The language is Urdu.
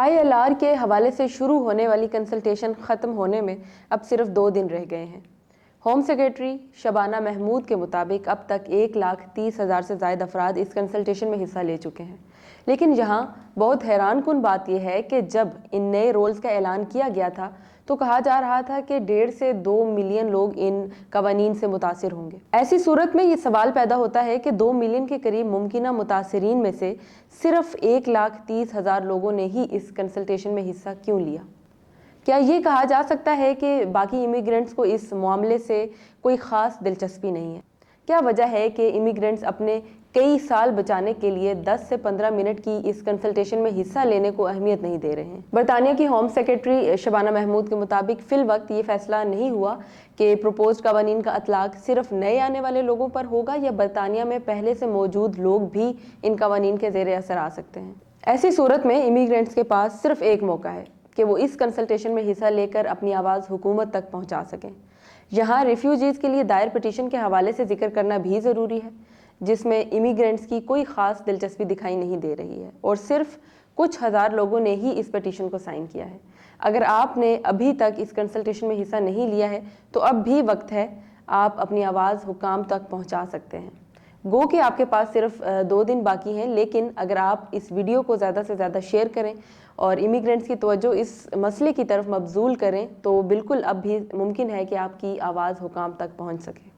ILR کے حوالے سے شروع ہونے والی کنسلٹیشن ختم ہونے میں اب صرف 2 دن رہ گئے ہیں۔ ہوم سیکریٹری شبانہ محمود کے مطابق اب تک 1,30,000 سے زائد افراد اس کنسلٹیشن میں حصہ لے چکے ہیں، لیکن یہاں بہت حیران کن بات یہ ہے کہ جب ان نئے رولز کا اعلان کیا گیا تھا تو کہا جا رہا تھا کہ 1.5 سے 2 ملین لوگ ان قوانین سے متاثر ہوں گے۔ ایسی صورت میں یہ سوال پیدا ہوتا ہے کہ 2 ملین کے قریب ممکنہ متاثرین میں سے صرف 1,30,000 لوگوں نے ہی اس کنسلٹیشن میں حصہ کیوں لیا؟ کیا یہ کہا جا سکتا ہے کہ باقی امیگرینٹس کو اس معاملے سے کوئی خاص دلچسپی نہیں ہے؟ کیا وجہ ہے کہ امیگرینٹس اپنے کئی سال بچانے کے لیے 10 سے 15 منٹ کی اس کنسلٹیشن میں حصہ لینے کو اہمیت نہیں دے رہے ہیں؟ برطانیہ کی ہوم سیکریٹری شبانہ محمود کے مطابق فی الوقت یہ فیصلہ نہیں ہوا کہ پروپوزڈ قوانین کا اطلاق صرف نئے آنے والے لوگوں پر ہوگا یا برطانیہ میں پہلے سے موجود لوگ بھی ان قوانین کے زیر اثر آ سکتے ہیں۔ ایسی صورت میں امیگرینٹس کے پاس صرف ایک موقع ہے کہ وہ اس کنسلٹیشن میں حصہ لے کر اپنی آواز حکومت تک پہنچا سکیں۔ یہاں ریفیوجیز کے لیے دائر پٹیشن کے حوالے سے ذکر کرنا بھی ضروری ہے، جس میں امیگرینٹس کی کوئی خاص دلچسپی دکھائی نہیں دے رہی ہے اور صرف کچھ ہزار لوگوں نے ہی اس پٹیشن کو سائن کیا ہے۔ اگر آپ نے ابھی تک اس کنسلٹیشن میں حصہ نہیں لیا ہے تو اب بھی وقت ہے، آپ اپنی آواز حکام تک پہنچا سکتے ہیں۔ گو کہ آپ کے پاس صرف 2 دن باقی ہیں، لیکن اگر آپ اس ویڈیو کو زیادہ سے زیادہ شیئر کریں اور امیگرینٹس کی توجہ اس مسئلے کی طرف مبذول کریں تو بالکل اب بھی ممکن ہے کہ آپ کی آواز حکام تک پہنچ سکے۔